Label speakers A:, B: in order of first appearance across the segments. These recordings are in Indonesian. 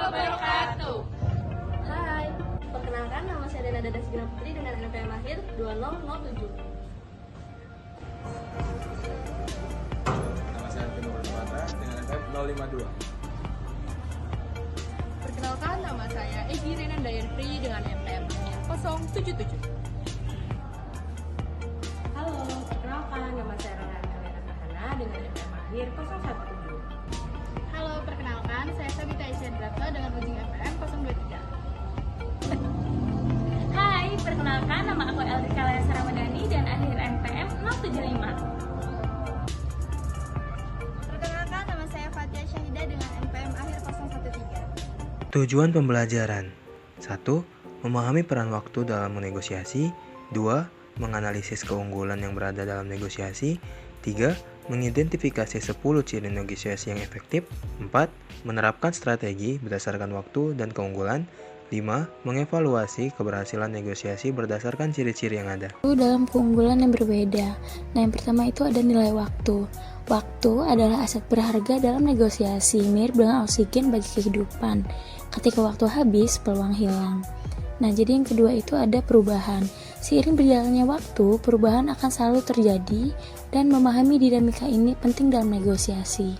A: wabarakatuh.
B: Hai, perkenalkan nama saya Dana Dada Sigina Putri dengan NPM akhir 2007.
C: Nama saya Timur Mata dengan NPM 052.
A: Perkenalkan, nama saya Egi Renan Dayanfri dengan NPM 077.
B: Halo, perkenalkan nama saya Rana Elena Kahana dengan NPM akhir 017.
A: Halo, perkenalkan, saya Sabita Isyandrata dengan ujung NPM 023.
D: Hai, perkenalkan nama aku Eldrika Lesa Ramadhani dan akhir NPM 075.
A: Perkenalkan, nama saya Fatia Syahida dengan NPM akhir 013.
E: Tujuan pembelajaran 1. Memahami peran waktu dalam menegosiasi. 2. Menganalisis keunggulan yang berada dalam negosiasi. 3. Mengidentifikasi 10 ciri negosiasi yang efektif. 4. Menerapkan strategi berdasarkan waktu dan keunggulan. 5. Mengevaluasi keberhasilan negosiasi berdasarkan ciri-ciri yang ada.
F: Dalam keunggulan yang berbeda. Nah, yang pertama itu ada nilai waktu. Waktu adalah aset berharga dalam negosiasi, mirip dengan oksigen bagi kehidupan. Ketika waktu habis, peluang hilang. Nah, jadi yang kedua itu ada perubahan. Seiring berjalannya waktu, perubahan akan selalu terjadi dan memahami dinamika ini penting dalam negosiasi.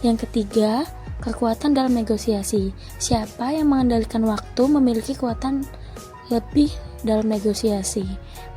F: Yang ketiga, kekuatan dalam negosiasi. Siapa yang mengendalikan waktu memiliki kekuatan lebih dalam negosiasi.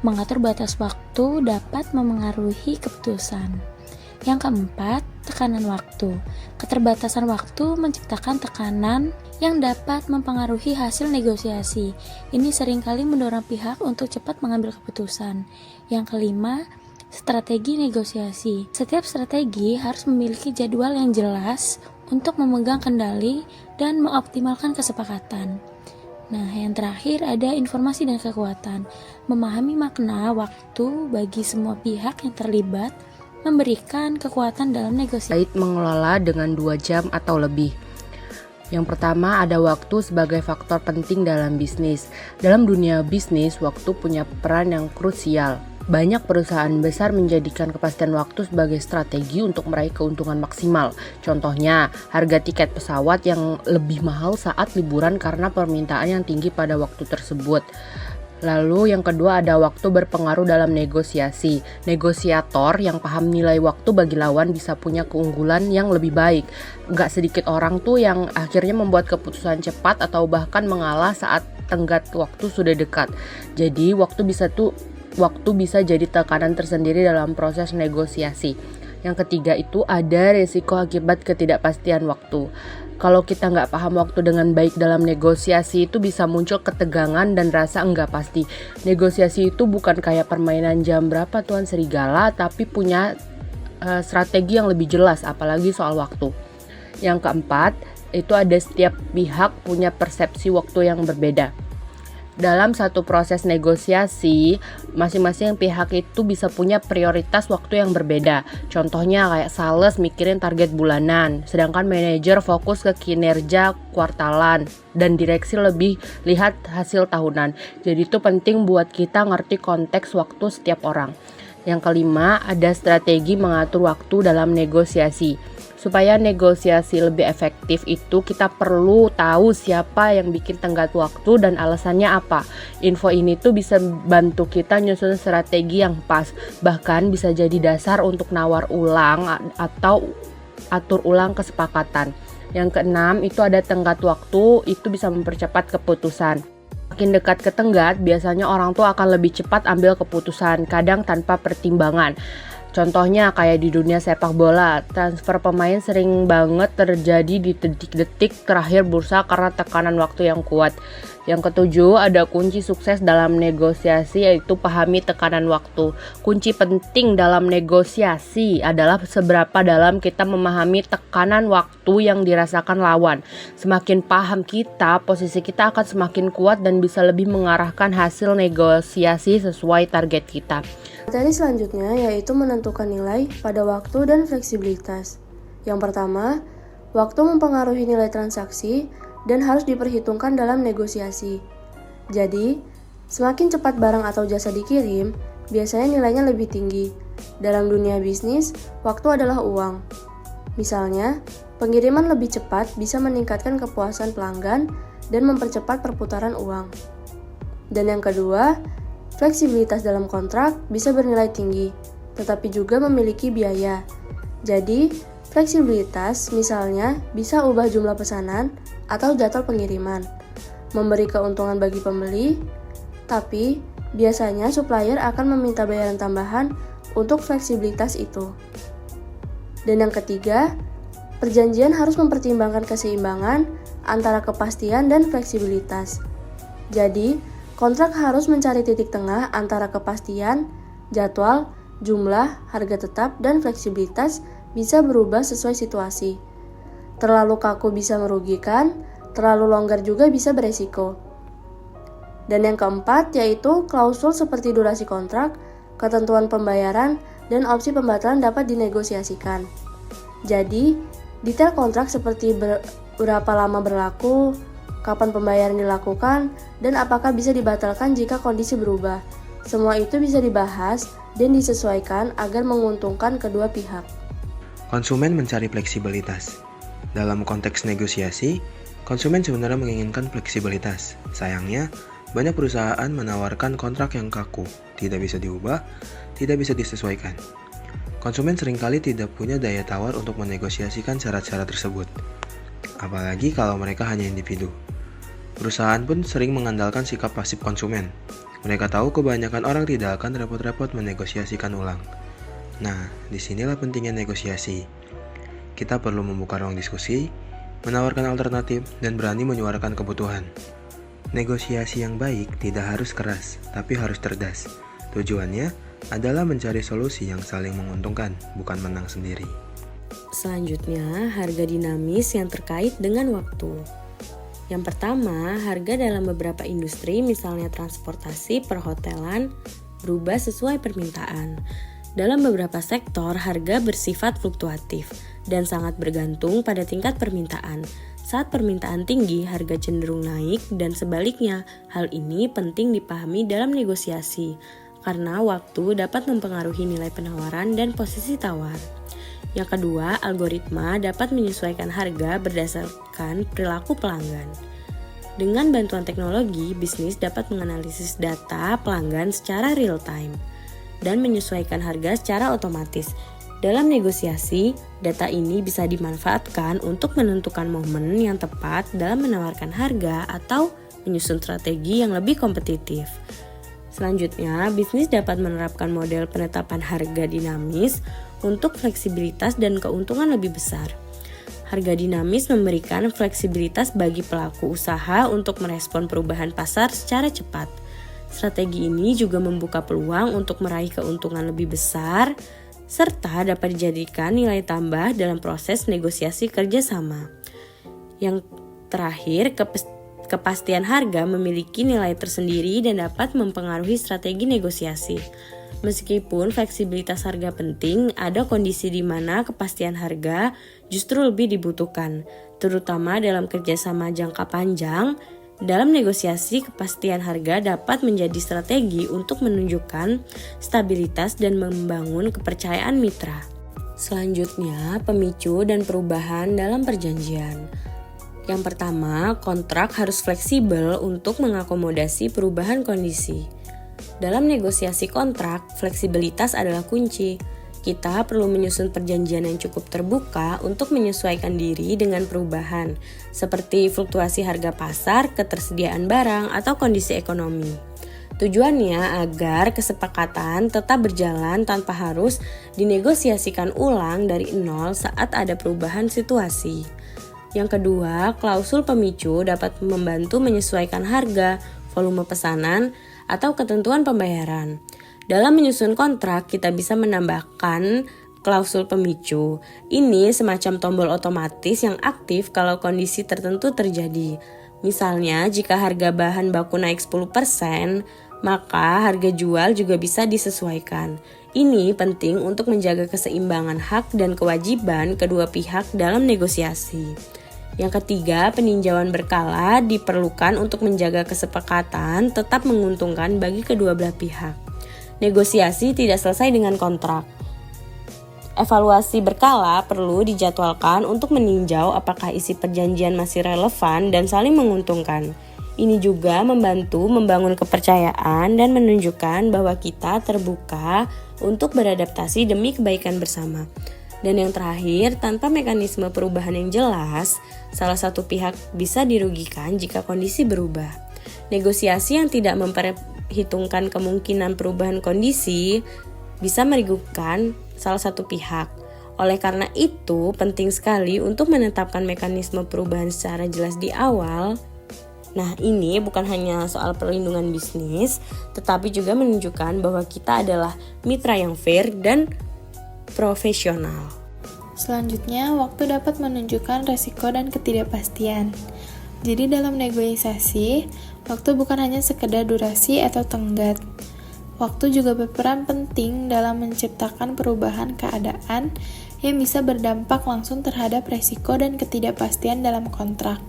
F: Mengatur batas waktu dapat memengaruhi keputusan. Yang keempat, tekanan waktu. Keterbatasan waktu menciptakan tekanan yang dapat mempengaruhi hasil negosiasi. Ini seringkali mendorong pihak untuk cepat mengambil keputusan. Yang kelima, strategi negosiasi. Setiap strategi harus memiliki jadwal yang jelas untuk memegang kendali dan mengoptimalkan kesepakatan. Nah, yang terakhir ada informasi dan kekuatan. Memahami makna waktu bagi semua pihak yang terlibat memberikan kekuatan dalam negosiasi.
G: Baik mengelola dengan 2 jam atau lebih. Yang pertama ada waktu sebagai faktor penting dalam bisnis. Dalam dunia bisnis, waktu punya peran yang krusial. Banyak perusahaan besar menjadikan kepastian waktu sebagai strategi untuk meraih keuntungan maksimal. Contohnya, harga tiket pesawat yang lebih mahal saat liburan karena permintaan yang tinggi pada waktu tersebut. Lalu yang kedua ada waktu berpengaruh dalam negosiasi. Negosiator yang paham nilai waktu bagi lawan bisa punya keunggulan yang lebih baik. Gak sedikit orang tuh yang akhirnya membuat keputusan cepat atau bahkan mengalah saat tenggat waktu sudah dekat. Jadi waktu bisa jadi tekanan tersendiri dalam proses negosiasi. Yang ketiga itu ada resiko akibat ketidakpastian waktu. Kalau kita nggak paham waktu dengan baik dalam negosiasi itu bisa muncul ketegangan dan rasa nggak pasti. Negosiasi itu bukan kayak permainan jam berapa Tuan Serigala, tapi punya strategi yang lebih jelas, apalagi soal waktu. Yang keempat, itu ada setiap pihak punya persepsi waktu yang berbeda. Dalam satu proses negosiasi, masing-masing pihak itu bisa punya prioritas waktu yang berbeda. Contohnya kayak sales mikirin target bulanan, sedangkan manajer fokus ke kinerja kuartalan, dan direksi lebih lihat hasil tahunan. Jadi itu penting buat kita ngerti konteks waktu setiap orang. Yang kelima, ada strategi mengatur waktu dalam negosiasi. Supaya negosiasi lebih efektif itu kita perlu tahu siapa yang bikin tenggat waktu dan alasannya apa. Info ini tuh bisa bantu kita nyusun strategi yang pas, bahkan bisa jadi dasar untuk nawar ulang atau atur ulang kesepakatan. Yang keenam itu ada tenggat waktu, itu bisa mempercepat keputusan. Makin dekat ke tenggat, biasanya orang tuh akan lebih cepat ambil keputusan, kadang tanpa pertimbangan. Contohnya kayak di dunia sepak bola, transfer pemain sering banget terjadi di detik-detik terakhir bursa karena tekanan waktu yang kuat. Yang ketujuh, ada kunci sukses dalam negosiasi, yaitu pahami tekanan waktu. Kunci penting dalam negosiasi adalah seberapa dalam kita memahami tekanan waktu yang dirasakan lawan. Semakin paham kita, posisi kita akan semakin kuat dan bisa lebih mengarahkan hasil negosiasi sesuai target kita.
B: Materi selanjutnya yaitu menentukan nilai pada waktu dan fleksibilitas. Yang pertama, waktu mempengaruhi nilai transaksi dan harus diperhitungkan dalam negosiasi. Jadi, semakin cepat barang atau jasa dikirim, biasanya nilainya lebih tinggi. Dalam dunia bisnis, waktu adalah uang. Misalnya, pengiriman lebih cepat bisa meningkatkan kepuasan pelanggan dan mempercepat perputaran uang. Dan yang kedua, fleksibilitas dalam kontrak bisa bernilai tinggi, tetapi juga memiliki biaya. Jadi, fleksibilitas misalnya bisa ubah jumlah pesanan atau jadwal pengiriman, memberi keuntungan bagi pembeli, tapi biasanya supplier akan meminta bayaran tambahan untuk fleksibilitas itu. Dan yang ketiga, perjanjian harus mempertimbangkan keseimbangan antara kepastian dan fleksibilitas. Jadi, kontrak harus mencari titik tengah antara kepastian, jadwal, jumlah, harga tetap, dan fleksibilitas bisa berubah sesuai situasi. Terlalu kaku bisa merugikan, terlalu longgar juga bisa beresiko. Dan yang keempat yaitu klausul seperti durasi kontrak, ketentuan pembayaran, dan opsi pembatalan dapat dinegosiasikan. Jadi, detail kontrak seperti berapa lama berlaku, kapan pembayaran dilakukan, dan apakah bisa dibatalkan jika kondisi berubah. Semua itu bisa dibahas dan disesuaikan agar menguntungkan kedua pihak.
E: Konsumen mencari fleksibilitas. Dalam konteks negosiasi, konsumen sebenarnya menginginkan fleksibilitas. Sayangnya, banyak perusahaan menawarkan kontrak yang kaku, tidak bisa diubah, tidak bisa disesuaikan. Konsumen seringkali tidak punya daya tawar untuk menegosiasikan syarat-syarat tersebut, apalagi kalau mereka hanya individu. Perusahaan pun sering mengandalkan sikap pasif konsumen. Mereka tahu kebanyakan orang tidak akan repot-repot menegosiasikan ulang. Nah, disinilah pentingnya negosiasi. Kita perlu membuka ruang diskusi, menawarkan alternatif, dan berani menyuarakan kebutuhan. Negosiasi yang baik tidak harus keras, tapi harus cerdas. Tujuannya adalah mencari solusi yang saling menguntungkan, bukan menang sendiri.
H: Selanjutnya, harga dinamis yang terkait dengan waktu. Yang pertama, harga dalam beberapa industri, misalnya transportasi, perhotelan, berubah sesuai permintaan. Dalam beberapa sektor, harga bersifat fluktuatif dan sangat bergantung pada tingkat permintaan. Saat permintaan tinggi, harga cenderung naik dan sebaliknya. Hal ini penting dipahami dalam negosiasi, karena waktu dapat mempengaruhi nilai penawaran dan posisi tawar. Yang kedua, algoritma dapat menyesuaikan harga berdasarkan perilaku pelanggan. Dengan bantuan teknologi, bisnis dapat menganalisis data pelanggan secara real time dan menyesuaikan harga secara otomatis. Dalam negosiasi, data ini bisa dimanfaatkan untuk menentukan momen yang tepat dalam menawarkan harga atau menyusun strategi yang lebih kompetitif. Selanjutnya, bisnis dapat menerapkan model penetapan harga dinamis untuk fleksibilitas dan keuntungan lebih besar. Harga dinamis memberikan fleksibilitas bagi pelaku usaha untuk merespon perubahan pasar secara cepat. Strategi ini juga membuka peluang untuk meraih keuntungan lebih besar, serta dapat dijadikan nilai tambah dalam proses negosiasi kerjasama. Yang terakhir, kepastian harga memiliki nilai tersendiri dan dapat mempengaruhi strategi negosiasi. Meskipun fleksibilitas harga penting, ada kondisi di mana kepastian harga justru lebih dibutuhkan, terutama dalam kerjasama jangka panjang. Dalam negosiasi, kepastian harga dapat menjadi strategi untuk menunjukkan stabilitas dan membangun kepercayaan mitra. Selanjutnya, pemicu dan perubahan dalam perjanjian. Yang pertama, kontrak harus fleksibel untuk mengakomodasi perubahan kondisi. Dalam negosiasi kontrak, fleksibilitas adalah kunci. Kita perlu menyusun perjanjian yang cukup terbuka untuk menyesuaikan diri dengan perubahan, seperti fluktuasi harga pasar, ketersediaan barang, atau kondisi ekonomi. Tujuannya agar kesepakatan tetap berjalan tanpa harus dinegosiasikan ulang dari nol saat ada perubahan situasi. Yang kedua, klausul pemicu dapat membantu menyesuaikan harga, volume pesanan, atau ketentuan pembayaran. Dalam menyusun kontrak, kita bisa menambahkan klausul pemicu. Ini semacam tombol otomatis yang aktif kalau kondisi tertentu terjadi. Misalnya, jika harga bahan baku naik 10%, maka harga jual juga bisa disesuaikan. Ini penting untuk menjaga keseimbangan hak dan kewajiban kedua pihak dalam negosiasi. Yang ketiga, peninjauan berkala diperlukan untuk menjaga kesepakatan tetap menguntungkan bagi kedua belah pihak. Negosiasi tidak selesai dengan kontrak. Evaluasi berkala perlu dijadwalkan untuk meninjau apakah isi perjanjian masih relevan dan saling menguntungkan. Ini juga membantu membangun kepercayaan dan menunjukkan bahwa kita terbuka untuk beradaptasi demi kebaikan bersama. Dan yang terakhir, tanpa mekanisme perubahan yang jelas, salah satu pihak bisa dirugikan jika kondisi berubah. Negosiasi yang tidak memperhitungkan kemungkinan perubahan kondisi bisa merugikan salah satu pihak. Oleh karena itu, penting sekali untuk menetapkan mekanisme perubahan secara jelas di awal. Nah, ini bukan hanya soal perlindungan bisnis, tetapi juga menunjukkan bahwa kita adalah mitra yang fair dan profesional.
I: Selanjutnya, waktu dapat menunjukkan resiko dan ketidakpastian. Jadi dalam negosiasi, waktu bukan hanya sekedar durasi atau tenggat. Waktu juga berperan penting dalam menciptakan perubahan keadaan yang bisa berdampak langsung terhadap resiko dan ketidakpastian dalam kontrak.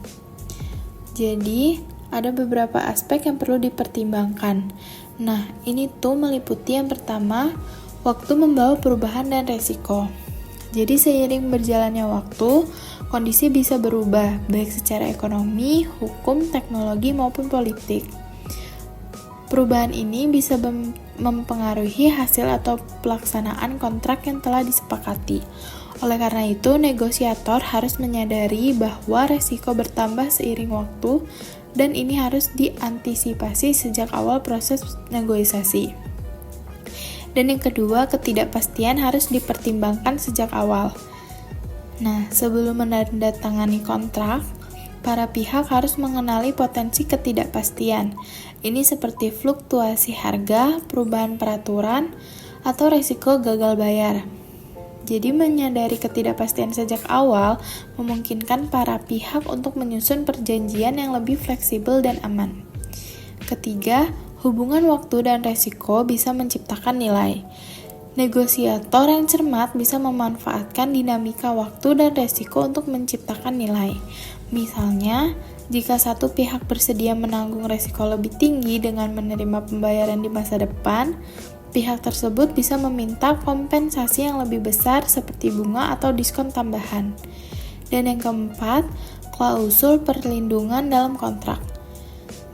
I: Jadi, ada beberapa aspek yang perlu dipertimbangkan. Nah, ini tuh meliputi yang pertama, waktu membawa perubahan dan resiko. Jadi, seiring berjalannya waktu, kondisi bisa berubah, baik secara ekonomi, hukum, teknologi, maupun politik. Perubahan ini bisa mempengaruhi hasil atau pelaksanaan kontrak yang telah disepakati. Oleh karena itu, negosiator harus menyadari bahwa resiko bertambah seiring waktu dan ini harus diantisipasi sejak awal proses negosiasi. Dan yang kedua, ketidakpastian harus dipertimbangkan sejak awal. Nah, sebelum menandatangani kontrak, para pihak harus mengenali potensi ketidakpastian. Ini seperti fluktuasi harga, perubahan peraturan, atau resiko gagal bayar. Jadi menyadari ketidakpastian sejak awal memungkinkan para pihak untuk menyusun perjanjian yang lebih fleksibel dan aman. Ketiga, hubungan waktu dan resiko bisa menciptakan nilai. Negosiator yang cermat bisa memanfaatkan dinamika waktu dan resiko untuk menciptakan nilai. Misalnya, jika satu pihak bersedia menanggung resiko lebih tinggi dengan menerima pembayaran di masa depan, pihak tersebut bisa meminta kompensasi yang lebih besar seperti bunga atau diskon tambahan. Dan yang keempat, klausul perlindungan dalam kontrak.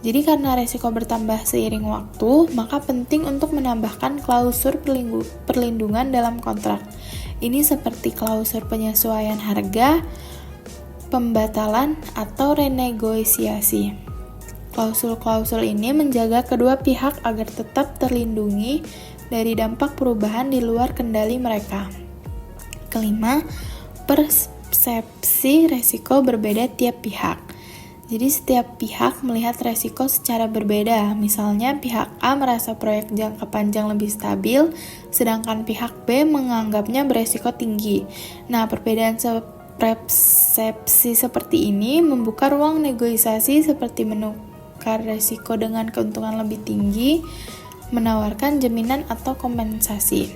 I: Jadi karena resiko bertambah seiring waktu, maka penting untuk menambahkan klausul perlindungan dalam kontrak. Ini seperti klausul penyesuaian harga, pembatalan, atau renegosiasi. Klausul-klausul ini menjaga kedua pihak agar tetap terlindungi dari dampak perubahan di luar kendali mereka. Kelima, persepsi resiko berbeda tiap pihak. Jadi setiap pihak melihat resiko secara berbeda. Misalnya pihak A merasa proyek jangka panjang lebih stabil, sedangkan pihak B menganggapnya beresiko tinggi. Nah, perbedaan persepsi seperti ini membuka ruang negosiasi seperti menukar resiko dengan keuntungan lebih tinggi, menawarkan jaminan atau kompensasi.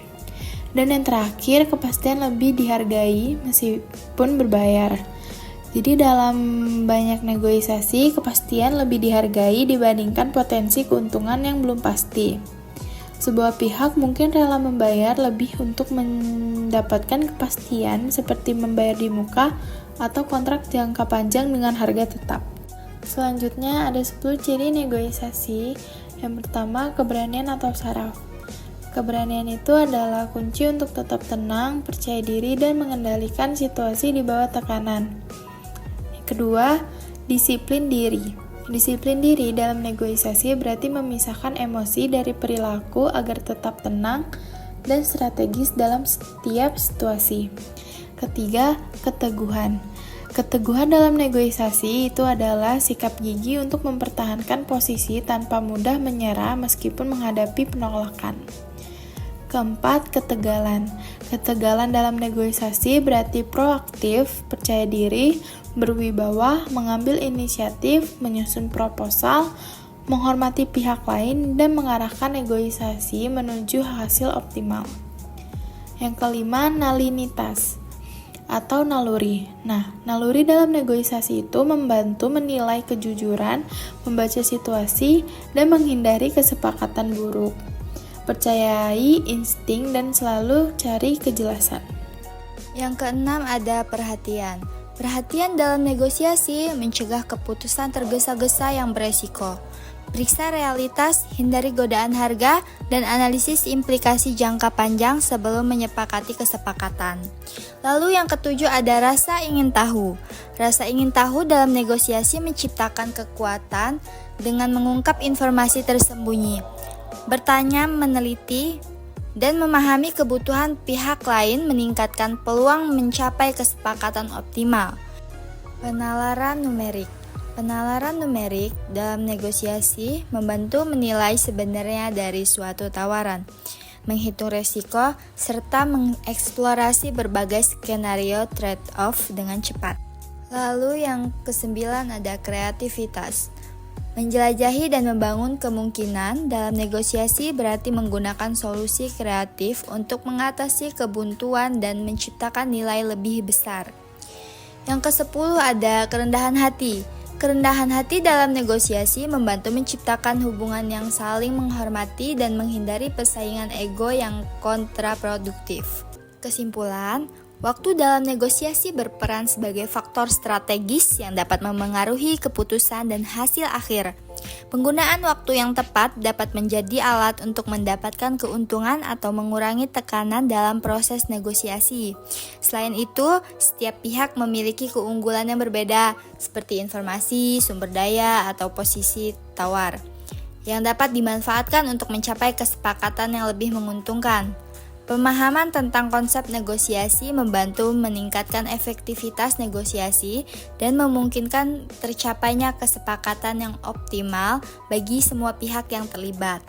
I: Dan yang terakhir, kepastian lebih dihargai meskipun berbayar. Jadi dalam banyak negosiasi, kepastian lebih dihargai dibandingkan potensi keuntungan yang belum pasti. Sebuah pihak mungkin rela membayar lebih untuk mendapatkan kepastian seperti membayar di muka atau kontrak jangka panjang dengan harga tetap. Selanjutnya ada 10 ciri negosiasi. Yang pertama, keberanian atau saraf. Keberanian itu adalah kunci untuk tetap tenang, percaya diri, dan mengendalikan situasi di bawah tekanan. Kedua, disiplin diri. Disiplin diri dalam negosiasi berarti memisahkan emosi dari perilaku agar tetap tenang dan strategis dalam setiap situasi. Ketiga, keteguhan. Keteguhan dalam negosiasi itu adalah sikap gigih untuk mempertahankan posisi tanpa mudah menyerah meskipun menghadapi penolakan. Keempat, ketegalan. Ketegalan dalam negosiasi berarti proaktif, percaya diri, berwibawa, mengambil inisiatif, menyusun proposal, menghormati pihak lain, dan mengarahkan negosiasi menuju hasil optimal. Yang kelima, nalinitas atau naluri. Nah, naluri dalam negosiasi itu membantu menilai kejujuran, membaca situasi, dan menghindari kesepakatan buruk. Percayai insting dan selalu cari kejelasan.
J: Yang keenam ada perhatian. Perhatian dalam negosiasi mencegah keputusan tergesa-gesa yang beresiko. Periksa realitas, hindari godaan harga, dan analisis implikasi jangka panjang sebelum menyepakati kesepakatan. Lalu yang ketujuh ada rasa ingin tahu. Rasa ingin tahu dalam negosiasi menciptakan kekuatan dengan mengungkap informasi tersembunyi. Bertanya, meneliti, dan memahami kebutuhan pihak lain meningkatkan peluang mencapai kesepakatan optimal. Penalaran numerik. Penalaran numerik dalam negosiasi membantu menilai sebenarnya dari suatu tawaran, menghitung resiko, serta mengeksplorasi berbagai skenario trade-off dengan cepat. Lalu yang kesembilan ada kreativitas. Menjelajahi dan membangun kemungkinan dalam negosiasi berarti menggunakan solusi kreatif untuk mengatasi kebuntuan dan menciptakan nilai lebih besar. Yang ke-10 ada kerendahan hati. Kerendahan hati dalam negosiasi membantu menciptakan hubungan yang saling menghormati dan menghindari persaingan ego yang kontraproduktif. Kesimpulan, waktu dalam negosiasi berperan sebagai faktor strategis yang dapat memengaruhi keputusan dan hasil akhir. Penggunaan waktu yang tepat dapat menjadi alat untuk mendapatkan keuntungan atau mengurangi tekanan dalam proses negosiasi. Selain itu, setiap pihak memiliki keunggulan yang berbeda, seperti informasi, sumber daya, atau posisi tawar, yang dapat dimanfaatkan untuk mencapai kesepakatan yang lebih menguntungkan. Pemahaman tentang konsep negosiasi membantu meningkatkan efektivitas negosiasi dan memungkinkan tercapainya kesepakatan yang optimal bagi semua pihak yang terlibat.